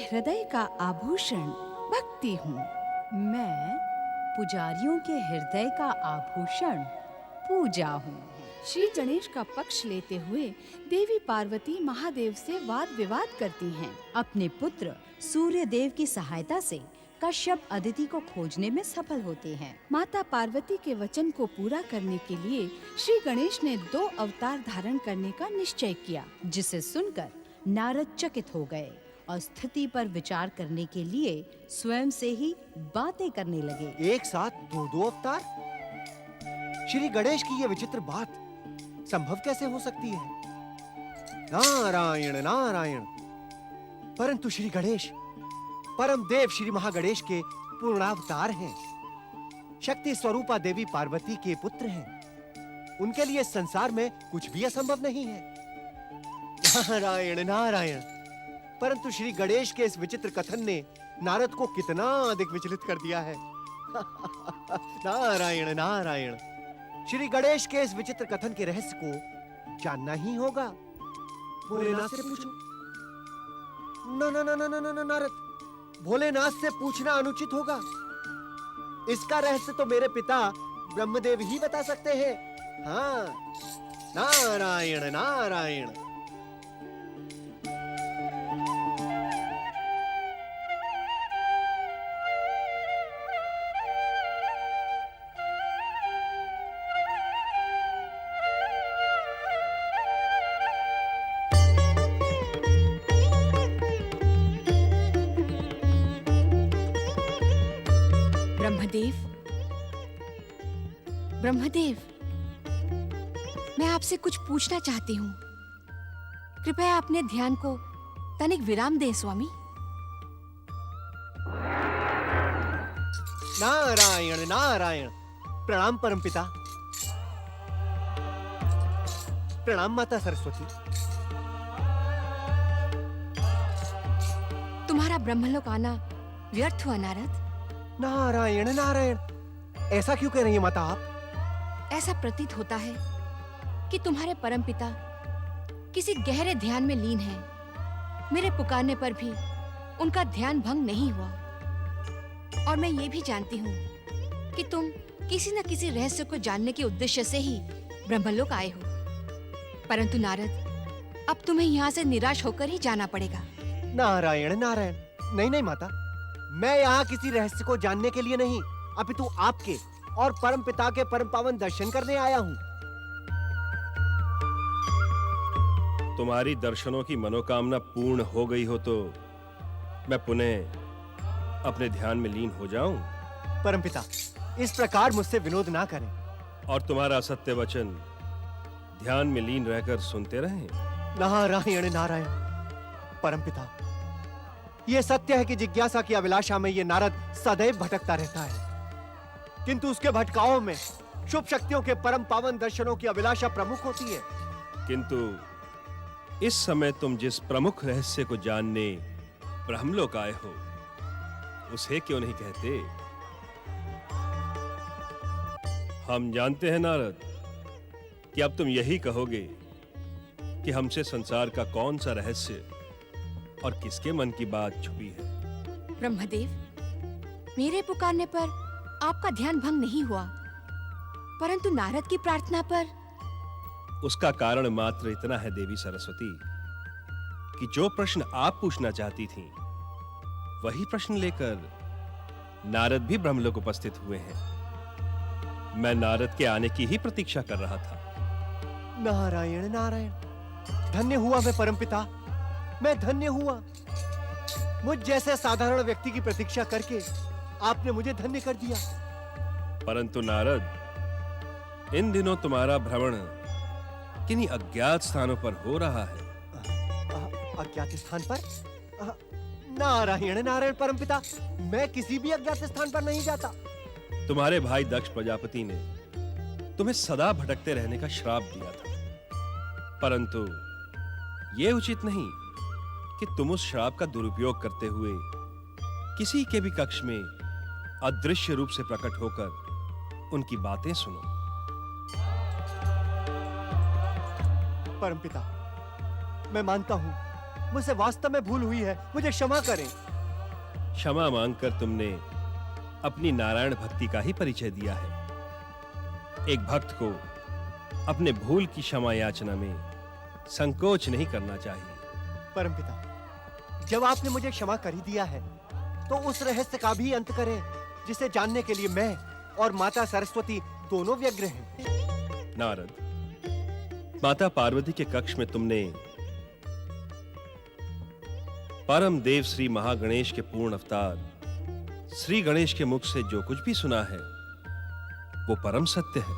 हृदय का आभूषण भक्ति हूँ। मैं पुजारियों के हृदय का आभूषण पूजा हूँ। श्री गणेश का पक्ष लेते हुए देवी पार्वती महादेव से वाद विवाद करती हैं। अपने पुत्र सूर्य देव की सहायता से कश्यप अदिति को खोजने में सफल होते हैं। माता पार्वती के वचन को पूरा करने के लिए श्री गणेश ने 2 अवतार धारण करने का निश्चय किया, जिसे सुनकर नारद चकित हो गए और स्थिति पर विचार करने के लिए स्वयं से ही बातें करने लगे। एक साथ 2 अवतार? श्री गणेश की ये विचित्र बात संभव कैसे हो सकती है? नारायण नारायण। परंतु श्री गणेश परम देव श्री महागणेश के पूर्णावतार हैं। शक्ति स्वरूपा देवी पार्वती के पुत्र हैं। उनके लिए संसार में कुछ भी असंभव नहीं है। नारायण नारायण। परंतु श्री गणेश के इस विचित्र कथन ने नारद को कितना अधिक विचलित कर दिया है। नारायण नारायण। श्री गणेश के इस विचित्र कथन के रहस्य को जानना ही होगा। भोलेनाथ से पूछो। ना ना ना ना ना ना नारद, भोलेनाथ से पूछना अनुचित होगा। इसका रहस्य तो मेरे पिता ब्रह्मदेव ही बता सकते हैं। हाँ, नारायण नारायण। ब्रह्मदेव, ब्रह्मदेव, मैं आपसे कुछ पूछना चाहती हूँ। कृपया अपने ध्यान को तनिक विराम दें स्वामी। नारायण नारायण। प्रणाम परमपिता। प्रणाम माता सरस्वती। तुम्हारा ब्रह्मलोक आना व्यर्थ हुआ नारद। नारायण नारायण। ऐसा क्यों कह रही हैं माता आप? ऐसा प्रतीत होता है कि तुम्हारे परमपिता किसी गहरे ध्यान में लीन हैं। मेरे पुकारने पर भी उनका ध्यान भंग नहीं हुआ। और मैं ये भी जानती हूँ कि तुम किसी न किसी रहस्य को जानने के उद्देश्य से ही ब्रह्मलोक आए हो। परंतु नारद, अब तुम्हें यहाँ से निराश होकर ही जाना पड़ेगा। नारायण नारायण। नहीं नहीं माता, मैं यहाँ किसी रहस्य को जानने के लिए नहीं, अपितु आपके और परम पिता के परम पावन दर्शन करने आया हूँ। तुम्हारी दर्शनों की मनोकामना पूर्ण हो गई हो तो मैं पुनः अपने ध्यान में लीन हो जाऊं? परम पिता, इस प्रकार मुझसे विनोद ना करें। और तुम्हारा सत्य वचन ध्यान में लीन रहकर सुनते रहें? नारायण नारायण। परम पिता, यह सत्य है कि जिज्ञासा की अभिलाषा में यह नारद सदैव भटकता रहता है, किंतु उसके भटकाओं में शुभ शक्तियों के परम पावन दर्शनों की अभिलाषा प्रमुख होती है। किंतु इस समय तुम जिस प्रमुख रहस्य को जानने ब्रह्मलोक आए हो, उसे क्यों नहीं कहते? हम जानते हैं नारद कि अब तुम यही कहोगे कि हमसे संसार का कौन सा रहस्य और किसके मन की बात छुपी है। ब्रह्मदेव, मेरे पुकारने पर आपका ध्यान भंग नहीं हुआ, परंतु नारद की प्रार्थना पर। उसका कारण मात्र इतना है देवी सरस्वती कि जो प्रश्न आप पूछना चाहती थीं, वही प्रश्न लेकर नारद भी ब्रह्मलोक उपस्थित हुए हैं। मैं नारद के आने की ही प्रतीक्षा कर रहा था। नारायण नारायण। धन्य हुआ मैं परमपिता, मैं धन्य हुआ। मुझ जैसे साधारण व्यक्ति की प्रतीक्षा करके आपने मुझे धन्य कर दिया। परंतु नारद, इन दिनों तुम्हारा भ्रमण किन्हीं अज्ञात स्थानों पर हो रहा है। अज्ञात स्थान पर? नारायण नारायण परमपिता, मैं किसी भी अज्ञात स्थान पर नहीं जाता। तुम्हारे भाई दक्ष प्रजापति ने तुम्हें सदा भटकते रहने का श्राप दिया था, परंतु यह उचित नहीं कि तुम उस श्राप का दुरुपयोग करते हुए किसी के भी कक्ष में अदृश्य रूप से प्रकट होकर उनकी बातें सुनो। परमपिता, मैं मानता हूं मुझसे वास्तव में भूल हुई है, मुझे क्षमा करें। क्षमा मांगकर तुमने अपनी नारायण भक्ति का ही परिचय दिया है। एक भक्त को अपने भूल की क्षमा याचना में संकोच नहीं करना चाहिए। परमपिता, जब आपने मुझे क्षमा कर ही दिया है, तो उस रहस्य का भी अंत करें जिसे जानने के लिए मैं और माता सरस्वती दोनों व्यग्र हैं। नारद, माता पार्वती के कक्ष में तुमने परम देव श्री महागणेश के पूर्ण अवतार श्री गणेश के मुख से जो कुछ भी सुना है वो परम सत्य है।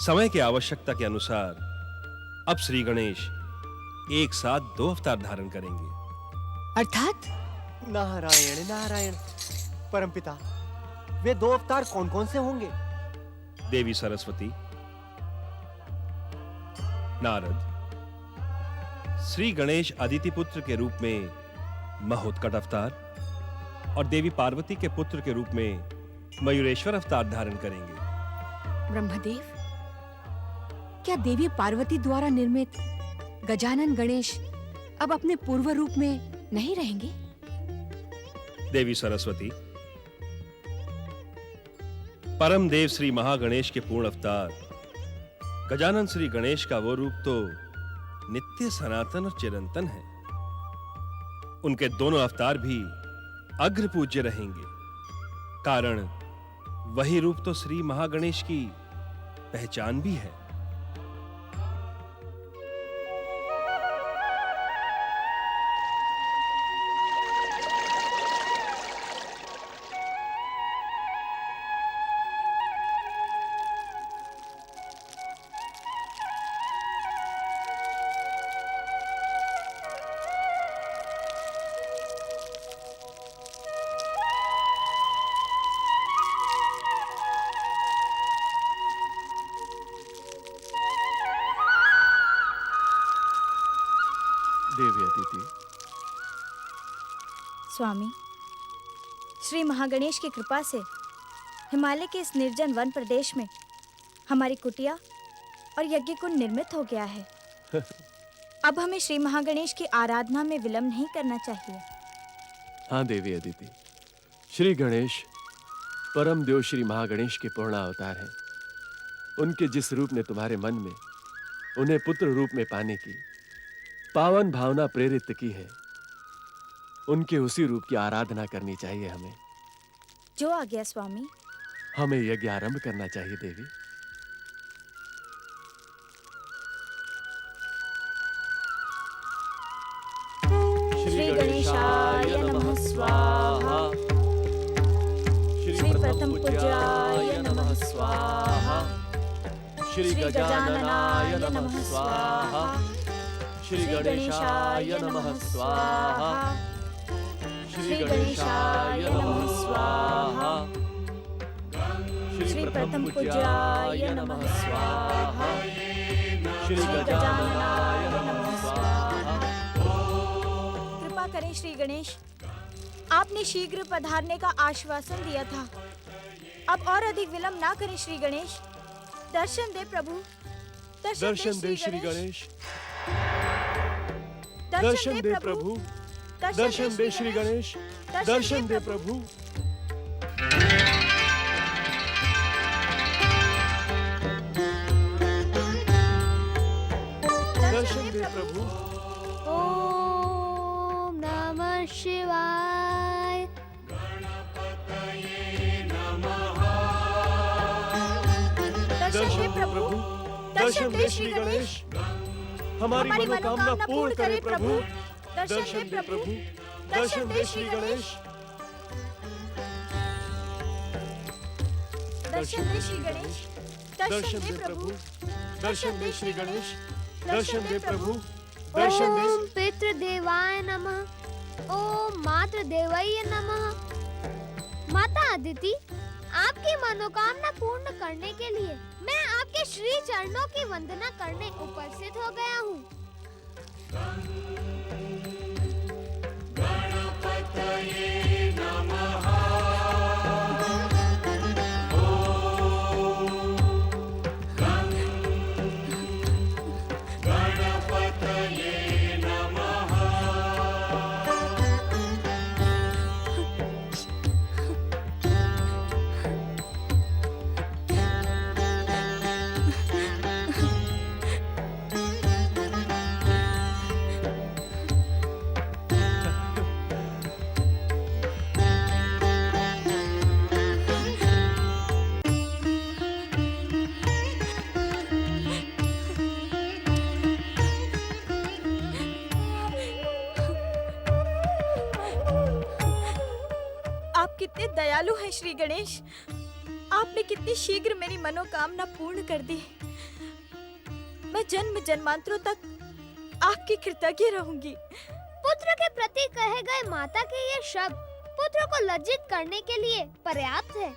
समय की आवश्यकता के अनुसार अब श्री गणेश एक साथ 2 अवतार धारण करेंगे। अर्थात नारायण नारायण। परमपिता, वे 2 अवतार कौन कौन से होंगे? देवी सरस्वती, नारद, श्री गणेश अदिति पुत्र के रूप में महोत्कट अवतार और देवी पार्वती के पुत्र के रूप में मयूरेश्वर अवतार धारण करेंगे। ब्रह्मदेव, क्या देवी पार्वती द्वारा निर्मित गजानन गणेश अब अपने पूर्व रूप में नहीं रहेंगे? देवी सरस्वती, परम देव श्री महागणेश के पूर्ण अवतार गजानन श्री गणेश का वो रूप तो नित्य सनातन और चिरंतन है। उनके दोनों अवतार भी अग्र पूज्य रहेंगे, कारण वही रूप तो श्री महागणेश की पहचान भी है। देवी अदिति, स्वामी, श्री महागणेश की कृपा से हिमालय के इस निर्जन वन प्रदेश में हमारी कुटिया और यज्ञ कुंड निर्मित हो गया है। अब हमें श्री महागणेश की आराधना में विलंब नहीं करना चाहिए। हाँ देवी अदिति, श्री गणेश परम देव श्री महागणेश के पूर्ण अवतार हैं। उनके जिस रूप ने तुम्हारे मन में उन्हें पुत्र रूप में पाने की पावन भावना प्रेरित की है, उनके उसी रूप की आराधना करनी चाहिए हमें। जो आ गया स्वामी। हमें यज्ञ आरंभ करना चाहिए देवी। श्री गणेशाय नमः स्वाहा। श्री प्रथम पूज्याय नमः स्वाहा। श्री गजाननाय नमः स्वाहा। श्री गणेशाय नमः स्वाहा। श्री गणेशाय नमः स्वाहा। श्री प्रथम पूज्याय नमः स्वाहा। श्री गजाननाय नमः स्वाहा। कृपा करें श्री गणेश, आपने शीघ्र पधारने का आश्वासन दिया था। अब और अधिक विलंब ना करें श्री गणेश। दर्शन दे प्रभु, दर्शन दे श्री गणेश। दर्शन दे प्रभु, दर्शन दे श्री गणेश। दर्शन दे प्रभु। दर्शन दे प्रभु। ओम नमः शिवाय। दर्शन दे प्रभु, दर्शन दे श्री गणेश। हमारी मनोकामना पूर्ण करे प्रभु। दर्शन दे प्रभु, दर्शन दे श्री गणेश। दर्शन दे श्री गणेश। दर्शन दे प्रभु। दर्शन दे श्री गणेश। दर्शन दे प्रभु। दर्शन दे। ओम पितृदेवाय नमः। ओम मातृदेवाय नमः। माता अदिति, आपकी मनोकामना पूर्ण करने के लिए मैं आपके श्री चरणों की वंदना करने उपस्थित हो गया हूँ। दयालु हैं श्री गणेश। आपने कितनी शीघ्र मेरी मनोकामना पूर्ण कर दी। मैं जन्म जन्मांतरों तक आपकी कृतज्ञ रहूंगी। पुत्र के प्रति कहे गए माता के ये शब्द पुत्र को लज्जित करने के लिए पर्याप्त है।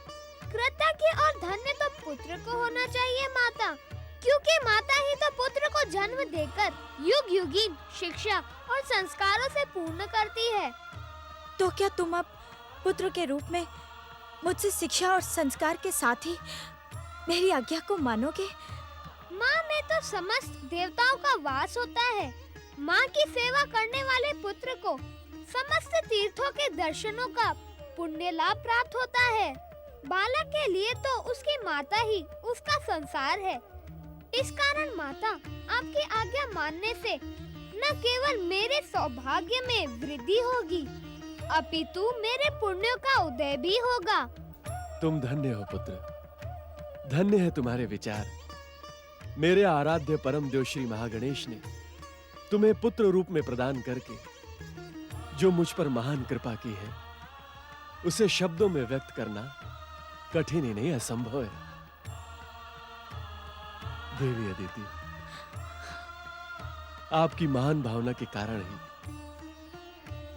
कृतज्ञ और धन्य तो पुत्र को होना चाहिए माता, क्योंकि माता ही तो पुत्र को जन्म देकर युग युगीन शिक्षा और संस्कारों से पूर्ण करती है। तो क्या तुम अब पुत्र के रूप में मुझसे शिक्षा और संस्कार के साथ ही मेरी आज्ञा को मानोगे? माँ में तो समस्त देवताओं का वास होता है। माँ की सेवा करने वाले पुत्र को समस्त तीर्थों के दर्शनों का पुण्य लाभ प्राप्त होता है। बालक के लिए तो उसकी माता ही उसका संसार है। इस कारण माता, आपकी आज्ञा मानने से न केवल मेरे सौभाग्य में वृद्धि होगी, अपितु मेरे पुण्यों का उदय भी होगा। तुम धन्य हो पुत्र, धन्य है तुम्हारे विचार। मेरे आराध्य परम देव श्री महागणेश ने तुम्हें पुत्र रूप में प्रदान करके जो मुझ पर महान कृपा की है, उसे शब्दों में व्यक्त करना कठिन ही नहीं, असंभव है। देवी अदिति, आपकी महान भावना के कारण ही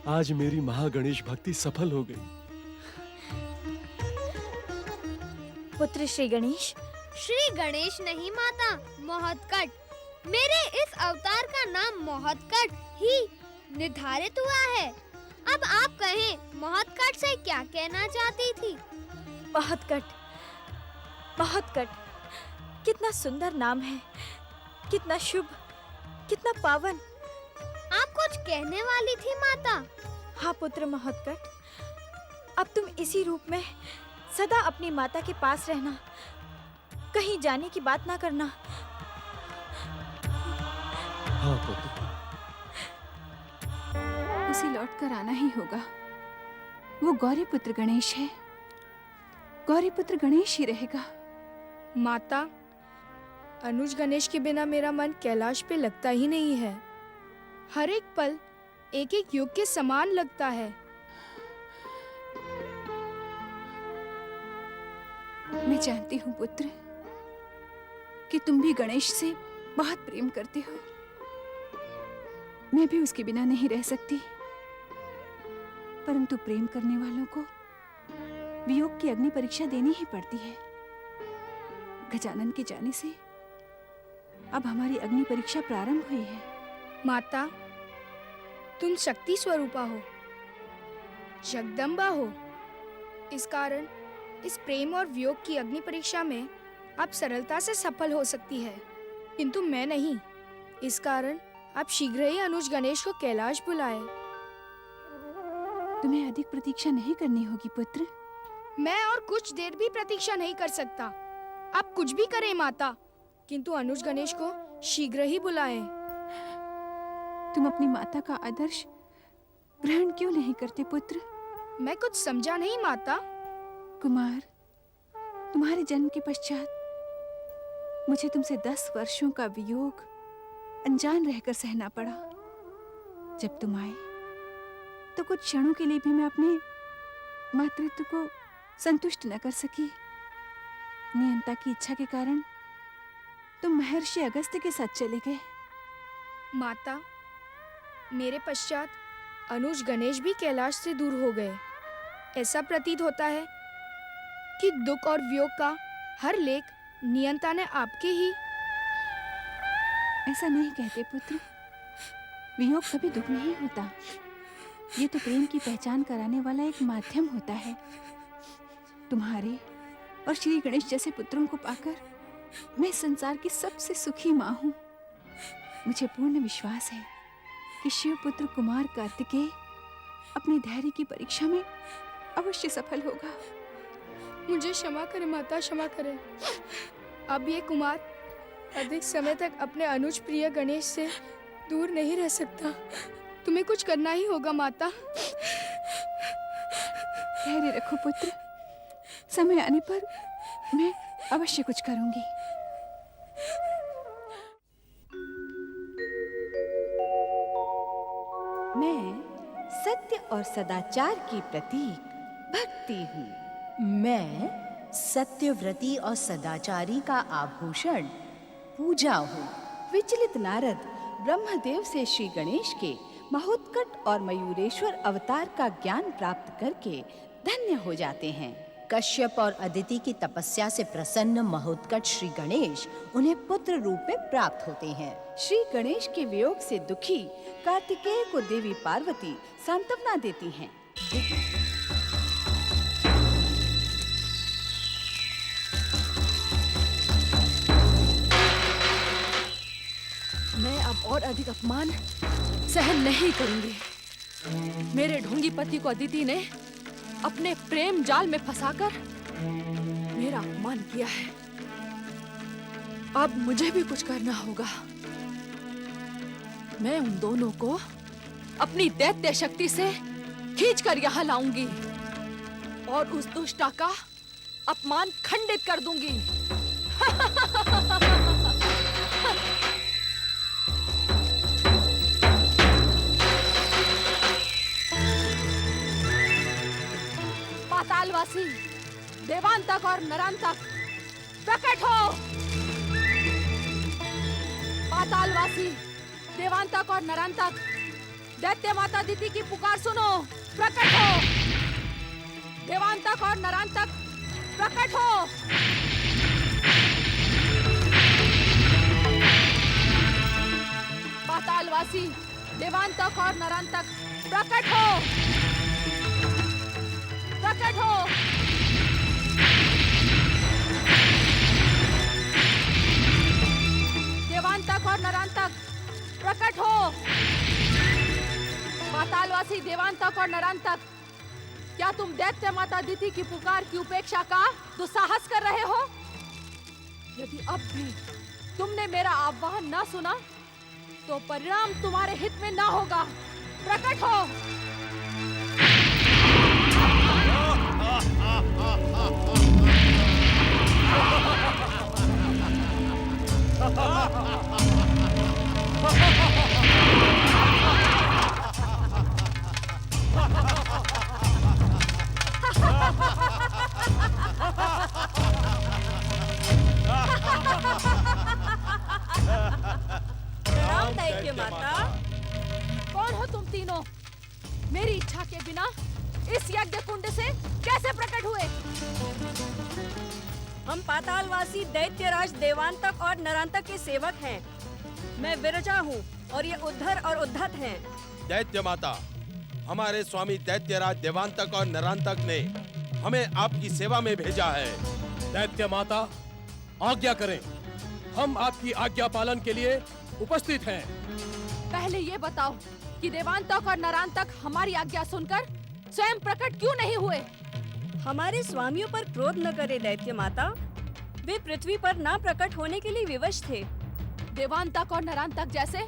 आज मेरी महागणेश भक्ति सफल हो गई। पुत्र श्री गणेश। श्री गणेश नहीं माता, मोहतकट। मेरे इस अवतार का नाम मोहतकट ही निर्धारित हुआ है। अब आप कहें मोहतकट से क्या कहना चाहती थी? मोहतकट, मोहतकट, कितना सुंदर नाम है, कितना शुभ, कितना पावन। आप कुछ कहने वाली थी माता? हाँ पुत्र मोहतकट, अब तुम इसी रूप में सदा अपनी माता के पास रहना, कहीं जाने की बात ना करना। हाँ पुत्र, उसे लौट कर आना ही होगा। वो गौरी पुत्र गणेश है, गौरी पुत्र गणेश ही रहेगा। माता, अनुज गणेश के बिना मेरा मन कैलाश पे लगता ही नहीं है। हर एक पल एक एक युग के समान लगता है। मैं जानती हूँ पुत्र कि तुम भी गणेश से बहुत प्रेम करते हो। मैं भी उसके बिना नहीं रह सकती, परंतु प्रेम करने वालों को वियोग की अग्नि परीक्षा देनी ही पड़ती है। गजानन के जाने से अब हमारी अग्नि परीक्षा प्रारंभ हुई है। माता, तुम शक्ति स्वरूपा हो, जगदम्बा हो। इस कारण इस प्रेम और वियोग की अग्नि परीक्षा में आप सरलता से सफल हो सकती है, किंतु मैं नहीं। इस कारण आप शीघ्र ही अनुज गणेश को कैलाश बुलाए। तुम्हें अधिक प्रतीक्षा नहीं करनी होगी पुत्र। मैं और कुछ देर भी प्रतीक्षा नहीं कर सकता। आप कुछ भी करें माता, किंतु अनुज गणेश को शीघ्र ही बुलाएं। तुम अपनी माता का आदर्श ग्रहण क्यों नहीं करते पुत्र? मैं कुछ समझा नहीं माता। कुमार, तुम्हारे जन्म के पश्चात मुझे तुमसे 10 वर्षों का वियोग अनजान रहकर सहना पड़ा। जब तुम आए तो कुछ क्षणों के लिए भी मैं अपने मातृत्व को संतुष्ट न कर सकी। नियंता की इच्छा के कारण तुम महर्षि अगस्त्य के साथ चले गए। माता, मेरे पश्चात अनुज गणेश भी कैलाश से दूर हो गए। ऐसा प्रतीत होता है कि दुख और वियोग का हर लेख नियंता ने आपके ही। ऐसा नहीं कहते पुत्र, वियोग कभी दुख नहीं होता। ये तो प्रेम की पहचान कराने वाला एक माध्यम होता है। तुम्हारे और श्री गणेश जैसे पुत्रों को पाकर मैं संसार की सबसे सुखी माँ हूँ। मुझे पूर्ण विश्वास है कि शिव पुत्र कुमार कार्तिकेय अपने धैर्य की परीक्षा में अवश्य सफल होगा। मुझे क्षमा करें माता, क्षमा करें। अब ये कुमार अधिक समय तक अपने अनुज प्रिय गणेश से दूर नहीं रह सकता। तुम्हें कुछ करना ही होगा माता। धैर्य रखो पुत्र, समय आने पर मैं अवश्य कुछ करूंगी। मैं सत्य और सदाचार की प्रतीक भक्ति हूँ। मैं सत्यव्रती और सदाचारी का आभूषण पूजा हूँ। विचलित नारद ब्रह्मदेव से श्री गणेश के महोत्कट और मयूरेश्वर अवतार का ज्ञान प्राप्त करके धन्य हो जाते हैं। कश्यप और अदिति की तपस्या से प्रसन्न महोत्कट श्री गणेश उन्हें पुत्र रूप में प्राप्त होते हैं। श्री गणेश के वियोग से दुखी कार्तिकेय को देवी पार्वती सांत्वना देती हैं। मैं अब और अधिक अपमान सहन नहीं करूंगी। मेरे ढोंगी पति को अदिति ने अपने प्रेम जाल में फंसाकर मेरा अपमान किया है। अब मुझे भी कुछ करना होगा। मैं उन दोनों को अपनी दैत्य शक्ति से खींचकर यहाँ लाऊंगी और उस दुष्टा का अपमान खंडित कर दूंगी। पातालवासी देवांतक और नरांतक प्रकट हो। पातालवासी देवांतक और नरांतक दैत्य माता अदिति की पुकार सुनो, प्रकट हो। देवांतक और नरांतक प्रकट हो। पातालवासी देवांतक और नरांतक प्रकट हो, प्रकट हो। देवांतक और नरांतक प्रकट हो। पातालवासी देवांतक और नरांतक, क्या तुम दैत्य माता अदिति की पुकार की उपेक्षा का दुस्साहस कर रहे हो? यदि अब भी तुमने मेरा आह्वान न सुना तो परिणाम तुम्हारे हित में न होगा। प्रकट हो। प्रणाम दैत्य माता। कौन हो तुम तीनों? मेरी इच्छा के बिना इस यज्ञ कुंड से कैसे प्रकट हुए? हम पातालवासी दैत्यराज देवांतक और नरांतक के सेवक हैं। मैं विरजा हूँ और ये उद्धर और उद्धत हैं। दैत्य माता, हमारे स्वामी दैत्यराज देवांतक और नरांतक ने हमें आपकी सेवा में भेजा है। दैत्य माता, आज्ञा करें, हम आपकी आज्ञा पालन के लिए उपस्थित हैं। पहले ये बताओ कि देवांतक और नरांतक हमारी आज्ञा सुनकर स्वयं प्रकट क्यों नहीं हुए? हमारे स्वामियों पर क्रोध न करे दैत्य माता, वे पृथ्वी पर ना प्रकट होने के लिए विवश थे। देवांतक और नरांतक जैसे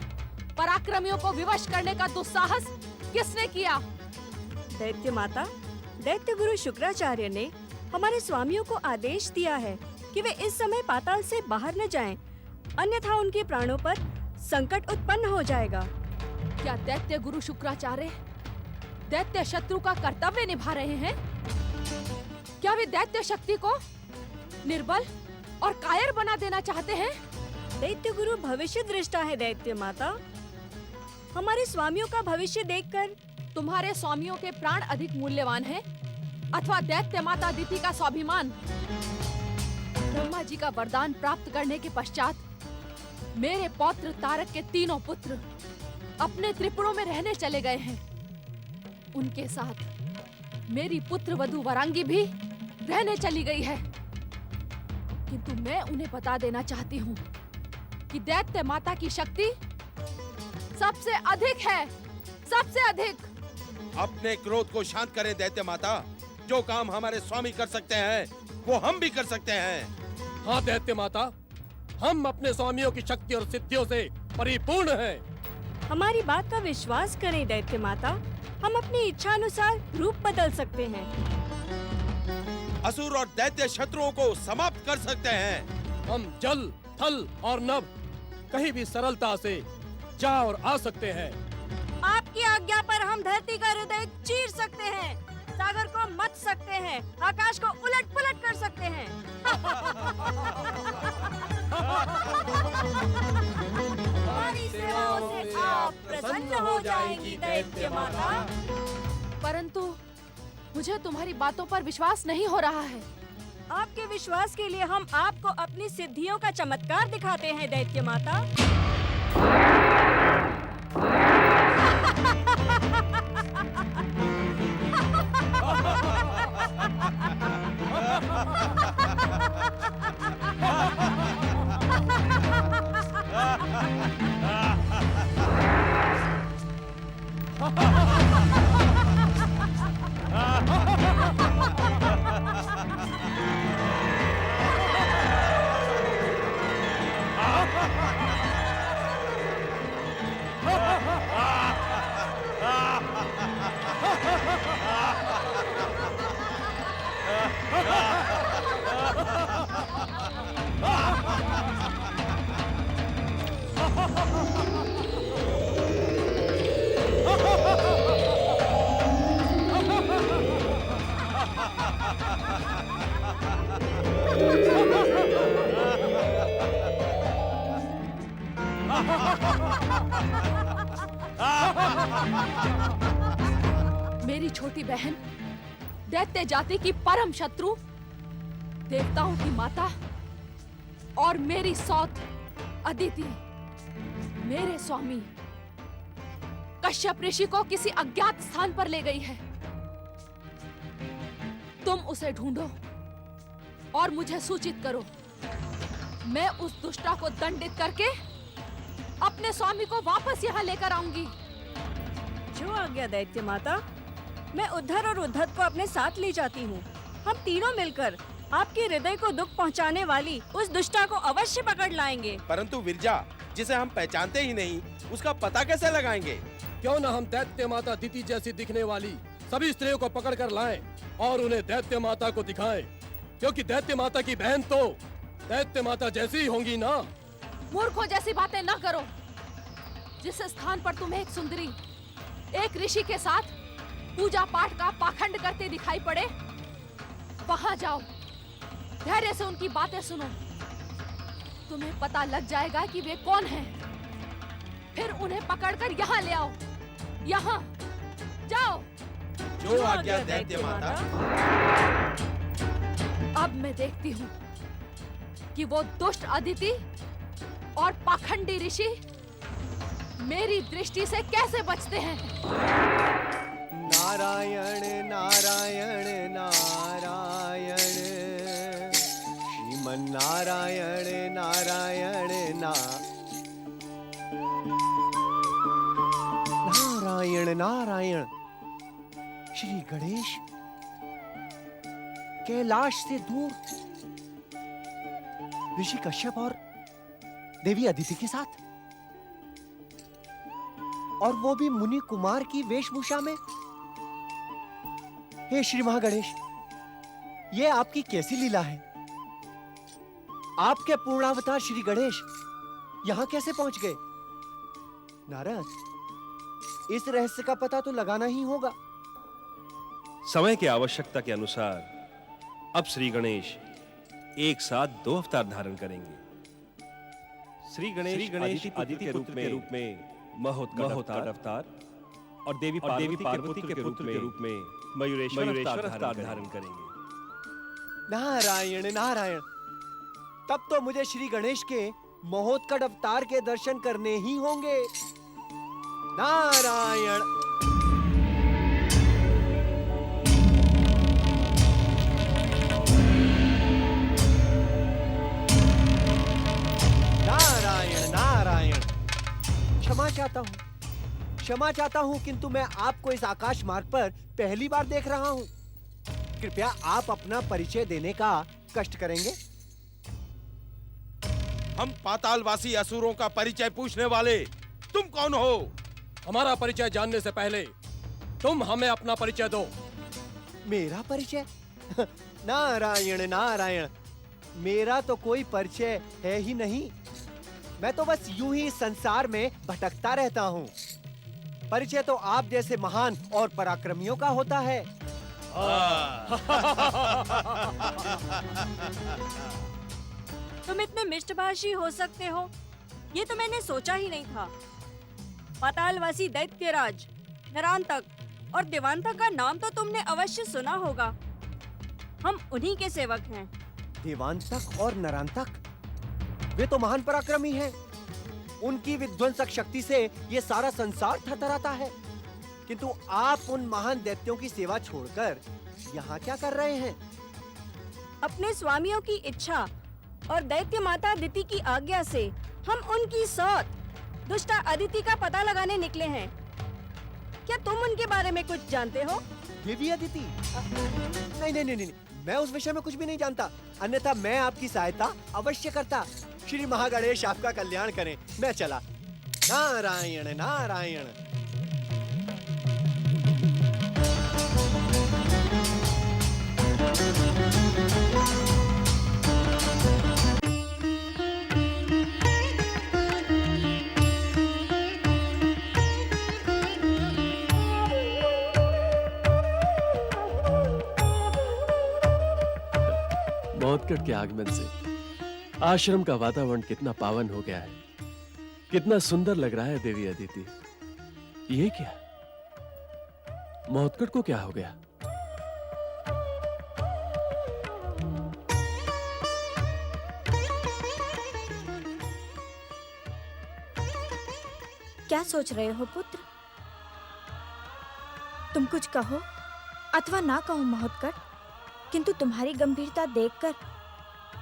पराक्रमियों को विवश करने का दुस्साहस किसने किया? दैत्य माता, दैत्य गुरु शुक्राचार्य ने हमारे स्वामियों को आदेश दिया है कि वे इस समय पाताल से बाहर न जाएं, अन्यथा उनके प्राणों पर संकट उत्पन्न हो जाएगा। क्या दैत्य गुरु शुक्राचार्य दैत्य शत्रु का कर्तव्य निभा रहे हैं? क्या वे दैत्य शक्ति को निर्बल और कायर बना देना चाहते हैं? दैत्य गुरु भविष्य दृष्टा है दैत्य माता। हमारे स्वामियों का भविष्य देखकर तुम्हारे स्वामियों के प्राण अधिक मूल्यवान हैं अथवा दैत्य माता अदिति का स्वाभिमान? ब्रह्मा जी का वरदान प्राप्त करने के पश्चात मेरे पौत्र तारक के तीनों पुत्र अपने त्रिपुरों में रहने चले गए हैं। उनके साथ मेरी पुत्र वधू वरांगी भी रहने चली गई है। किंतु मैं उन्हें बता देना चाहती हूँ कि दैत्य माता की शक्ति सबसे अधिक है, सबसे अधिक। अपने क्रोध को शांत करें दैत्य माता। जो काम हमारे स्वामी कर सकते हैं वो हम भी कर सकते हैं। हाँ दैत्य माता, हम अपने स्वामियों की शक्ति और सिद्धियों से परिपूर्ण हैं। हमारी बात का विश्वास करें दैत्य माता, हम अपनी इच्छा अनुसार रूप बदल सकते हैं। असुर और दैत्य शत्रुओं को समाप्त कर सकते हैं। हम जल, थल और नभ कहीं भी सरलता से जा और आ सकते हैं। आपकी आज्ञा पर हम धरती का हृदय चीर सकते हैं। सागर को मथ सकते हैं, आकाश को उलट पुलट कर सकते हैं। हमारी सेवाओं से आप प्रसन्न हो जाएंगी दैत्य माता। परंतु मुझे तुम्हारी बातों पर विश्वास नहीं हो रहा है। आपके विश्वास के लिए हम आपको अपनी सिद्धियों का चमत्कार दिखाते हैं दैत्य माता। मेरी छोटी बहन, दैत्य जाति की परम शत्रु, देवताओं की माता और मेरी सौत अदिति, मेरे स्वामी कश्यप ऋषि को किसी अज्ञात स्थान पर ले गई है। तुम उसे ढूंढो और मुझे सूचित करो। मैं उस दुष्टा को दंडित करके अपने स्वामी को वापस यहाँ लेकर आऊंगी। जो आज्ञा दैत्य माता। मैं उद्धर और उद्धत को अपने साथ ले जाती हूँ। हम तीनों मिलकर आपके हृदय को दुख पहुँचाने वाली उस दुष्टा को अवश्य पकड़ लाएंगे। परंतु विरजा, जिसे हम पहचानते ही नहीं, उसका पता कैसे लगाएंगे? क्यों न हम दैत्य माता दिति जैसी दिखने वाली सभी स्त्रियों को पकड़ कर लाएं और उन्हें दैत्य माता को दिखाएं, क्योंकि दैत्य माता की बहन तो दैत्य माता जैसी ही होंगी ना। मूर्खों जैसी बातें न करो। जिस स्थान पर तुम्हें एक सुंदरी एक ऋषि के साथ पूजा पाठ का पाखंड करते दिखाई पड़े, वहां जाओ, धैर्य से उनकी बातें सुनो। तुम्हें पता लग जाएगा कि वे कौन हैं। फिर उन्हें पकड़कर यहाँ ले आओ। यहाँ जाओ। जो आज्ञा दैत्य माता। अब मैं देखती हूँ कि वो दुष्ट अदिति और पाखंडी ऋषि मेरी दृष्टि से कैसे बचते हैं। नारायण नारायण नारायण, श्रीमन नारायण नारायण नारायण नारायण। श्री गणेश कैलाश से दूर ऋषि कश्यप और देवी अदिति के साथ, और वो भी मुनि कुमार की वेशभूषा में। हे श्री महागणेश, ये आपकी कैसी लीला है? आपके पूर्णावतार श्री गणेश यहां कैसे पहुंच गए? नारद, इस रहस्य का पता तो लगाना ही होगा। समय की आवश्यकता के अनुसार अब श्री गणेश एक साथ 2 अवतार धारण करेंगे। श्री गणेश अदिति के रूप में महोत्कट अवतार और देवी पार्वती के पुत्र के रूप में मयूरेश्वर अवतार धारण करेंगे। नारायण नारायण। तब तो मुझे श्री गणेश के महोत्कट अवतार के दर्शन करने ही होंगे। नारायण। नारायण नारायण। क्षमा चाहता हूँ, किंतु मैं आपको इस आकाश मार्ग पर पहली बार देख रहा हूँ। कृपया आप अपना परिचय देने का कष्ट करेंगे। हम पातालवासी असुरों का परिचय पूछने वाले तुम कौन हो? हमारा परिचय जानने से पहले तुम हमें अपना परिचय दो। मेरा परिचय? नारायण नारायण, मेरा तो कोई परिचय है ही नहीं। मैं तो बस यूं ही संसार में भटकता रहता हूँ। परिचय तो आप जैसे महान और पराक्रमियों का होता है। तुम इतने मिष्टभाषी हो सकते हो, ये तो मैंने सोचा ही नहीं था। पातालवासी दैत्यराज, नरांतक और देवांतक का नाम तो तुमने अवश्य सुना होगा। हम उन्हीं के सेवक हैं। देवांतक और नरांतक, वे तो महान पराक्रमी हैं। उनकी विध्वंसक शक्ति से ये सारा संसार थरथराता है। किंतु आप उन महान दैत्यों की सेवा छोड़कर यहाँ क्या कर रहे हैं? अपने स्वामियों की इच्छा और दैत्य माता अदिति की आज्ञा से हम उनकी सौत दुष्टा अदिति का पता लगाने निकले हैं। क्या तुम उनके बारे में कुछ जानते हो? देवी अदिति? नहीं नहीं नहीं नहीं, मैं उस विषय में कुछ भी नहीं जानता। अन्यथा मैं आपकी सहायता अवश्य करता। श्री महागणेश आपका कल्याण करें। मैं चला। नारायण नारायण। महोत्कट के आगमन से आश्रम का वातावरण कितना पावन हो गया है, कितना सुंदर लग रहा है। देवी अदिति, ये क्या? महोत्कट को क्या हो गया? क्या सोच रहे हो पुत्र? तुम कुछ कहो अथवा ना कहो महोत्कट, किंतु तुम्हारी गंभीरता देखकर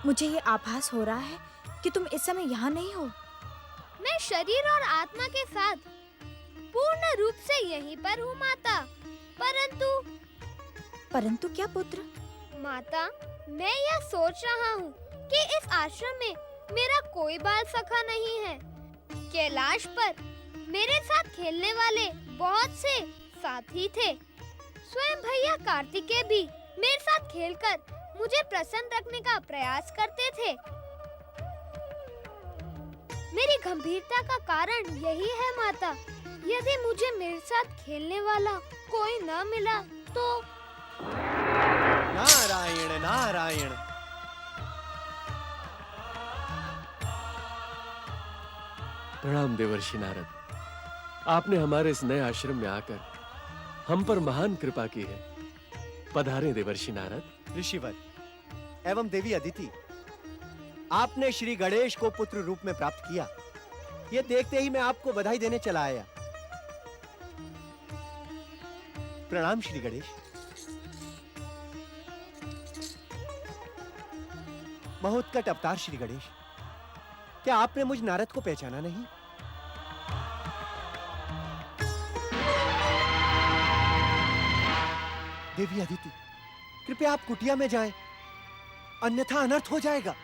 मुझे ये आभास हो रहा है कि तुम इस समय यहाँ नहीं हो। मैं शरीर और आत्मा के साथ पूर्ण रूप से यहीं पर हूँ माता। परंतु क्या पुत्र? माता, मैं यह सोच रहा हूँ कि इस आश्रम में मेरा कोई बाल सखा नहीं है। कैलाश पर मेरे साथ खेलने वाले बहुत से साथी थे। स्वयं भैया कार्तिकेय भी मेरे साथ खेलकर मुझे प्रसन्न रखने का प्रयास करते थे। मेरी गंभीरता का कारण यही है माता। यदि मुझे मेरे साथ खेलने वाला कोई न मिला तो। नारायण नारायण। प्रणाम देवर्षि नारद, आपने हमारे इस नए आश्रम में आकर हम पर महान कृपा की है। पधारे देवर्षि नारद। ऋषिवर एवं देवी अदिति, आपने श्री गणेश को पुत्र रूप में प्राप्त किया। ये देखते ही मैं आपको बधाई देने चला आया। प्रणाम श्री गणेश। महोत्कट अवतार श्री गणेश, क्या आपने मुझ नारद को पहचाना नहीं? देवी अदिति, कृपया आप कुटिया में जाएं, अन्यथा अनर्थ हो जाएगा।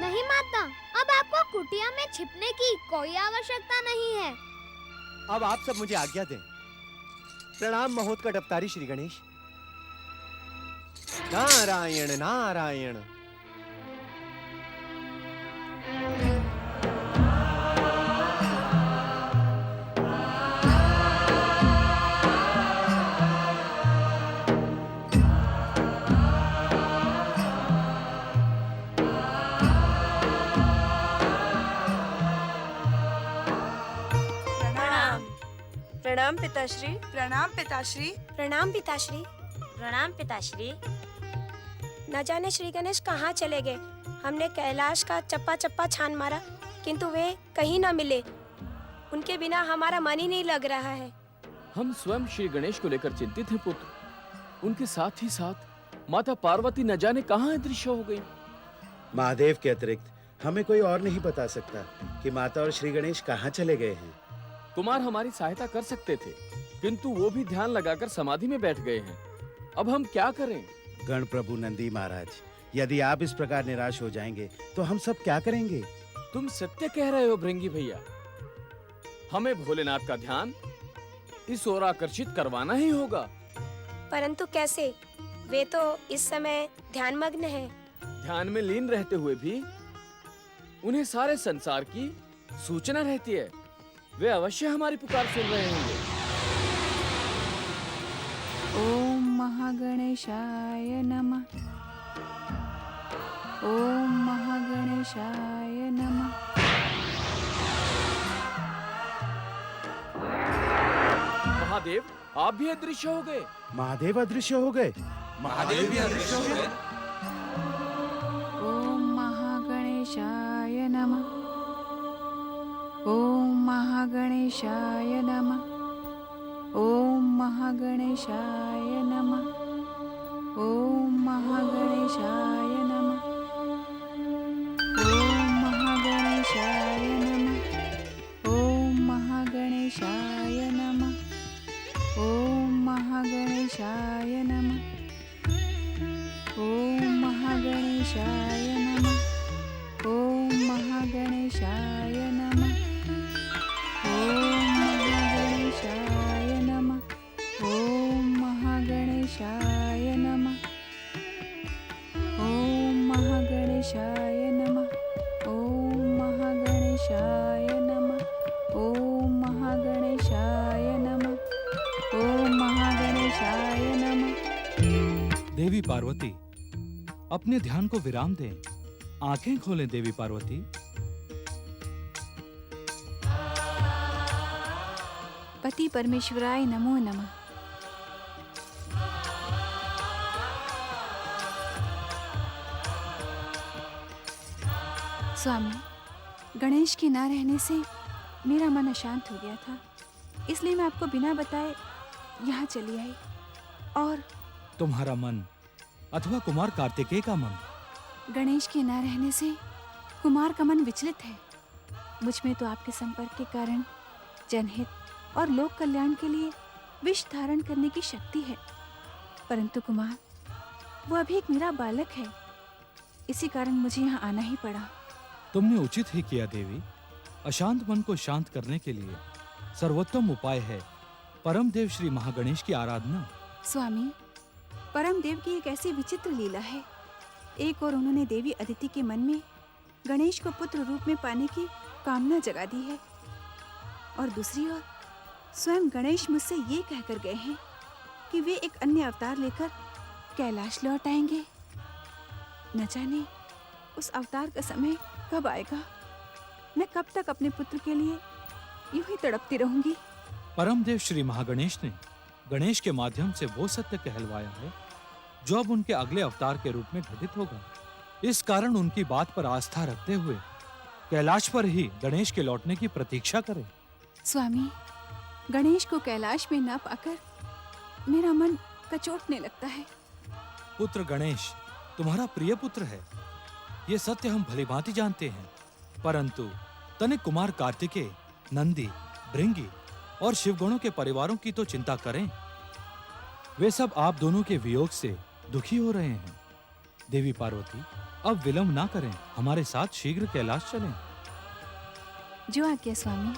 नहीं माता, अब आपको कुटिया में छिपने की कोई आवश्यकता नहीं है। अब आप सब मुझे आज्ञा दें। प्रणाम महोत्कट अवतारी श्री गणेश। नारायण नारायण। प्रणाम पिताश्री। प्रणाम पिताश्री। प्रणाम पिताश्री। प्रणाम पिताश्री। न जाने श्री गणेश कहाँ चले गए। हमने कैलाश का चप्पा चप्पा छान मारा, किंतु वे कहीं न मिले। उनके बिना हमारा मन ही नहीं लग रहा है। हम स्वयं श्री गणेश को लेकर चिंतित हैं पुत्र। उनके साथ ही साथ माता पार्वती न जाने कहाँ अदृश्य हो गई। महादेव के अतिरिक्त हमें कोई और नहीं बता सकता कि माता और श्री गणेश कहाँ चले गए हैं। कुमार हमारी सहायता कर सकते थे, किंतु वो भी ध्यान लगाकर समाधि में बैठ गए हैं। अब हम क्या करें? गण प्रभु नंदी महाराज, यदि आप इस प्रकार निराश हो जाएंगे तो हम सब क्या करेंगे? तुम सत्य कह रहे हो भृंगी भैया। हमें भोलेनाथ का ध्यान इस ओर आकर्षित करवाना ही होगा। परंतु कैसे? वे तो इस समय ध्यानमग्न हैं। ध्यान में लीन रहते हुए भी उन्हें सारे संसार की सूचना रहती है। वे अवश्य हमारी पुकार सुन रहे होंगे। ओम महागणेशाय नमः। ओम महागणेशाय नमः। महादेव, आप भी अदृश्य हो गए। महादेव अदृश्य हो गए। महादेव भी अदृश्य हो गए। ओम महागणेशाय नमः। ओम महागणेशाय नमः। ओम महागणेशाय नमः। ओम महागणेशाय नमः। ओम महागणेशाय नमः। ओम महागणेशाय नमः। ओम महागणेशाय नमः। ओम महागणेशाय नमः। ओम महागणेशाय नमः। ओम महागणेशाय नमः। ओम महागणेशाय नमः। ओम महागणेशाय नमः। ओम महागणेशाय नमः। ओम महागणेशाय नमः। ओम महागणेशाय नमः। देवी पार्वती, अपने ध्यान को विराम दें। आंखें खोलें देवी पार्वती। पति परमेश्वराय नमो नमः। स्वामी, गणेश के ना रहने से मेरा मन अशांत हो गया था, इसलिए मैं आपको बिना बताए यहाँ चली आई। और तुम्हारा मन अथवा कुमार कार्तिकेय का मन? गणेश के ना रहने से कुमार का मन विचलित है। मुझ में तो आपके संपर्क के कारण जनहित और लोक कल्याण के लिए विष धारण करने की शक्ति है, परंतु कुमार वो अभी एक मेरा बालक है, इसी कारण मुझे यहाँ आना ही पड़ा। तुमने उचित ही किया देवी। अशांत मन को शांत करने के लिए सर्वोत्तम उपाय है परम देव श्री महागणेश की आराधना। स्वामी, परम देव की एक ऐसी विचित्र लीला है। एक और उन्होंने देवी अदिति के मन में गणेश को पुत्र रूप में पाने की कामना जगा दी है, और दूसरी ओर स्वयं गणेश मुझसे ये कहकर गए हैं कि वे एक अन्य अवतार लेकर कैलाश लौट आएंगे। न जाने उस अवतार का समय कब आएगा। मैं कब तक अपने पुत्र के लिए यूं ही तड़पती रहूंगी। परम देव श्री महागणेश ने गणेश के माध्यम से वो सत्य कहलवाया है जो अब उनके अगले अवतार के रूप में घटित होगा। इस कारण उनकी बात पर आस्था रखते हुए कैलाश पर ही गणेश के लौटने की प्रतीक्षा करें। स्वामी, गणेश को कैलाश में न पाकर मेरा मन कचोटने लगता है। पुत्र गणेश तुम्हारा प्रिय पुत्र है, ये सत्य हम भलीभांति जानते हैं, परंतु तनिक कुमार कार्तिकेय, नंदी, भृंगी और शिवगणों के परिवारों की तो चिंता करें। वे सब आप दोनों के वियोग से दुखी हो रहे हैं। देवी पार्वती, अब विलंब ना करें, हमारे साथ शीघ्र कैलाश चलें। जो आज्ञा स्वामी।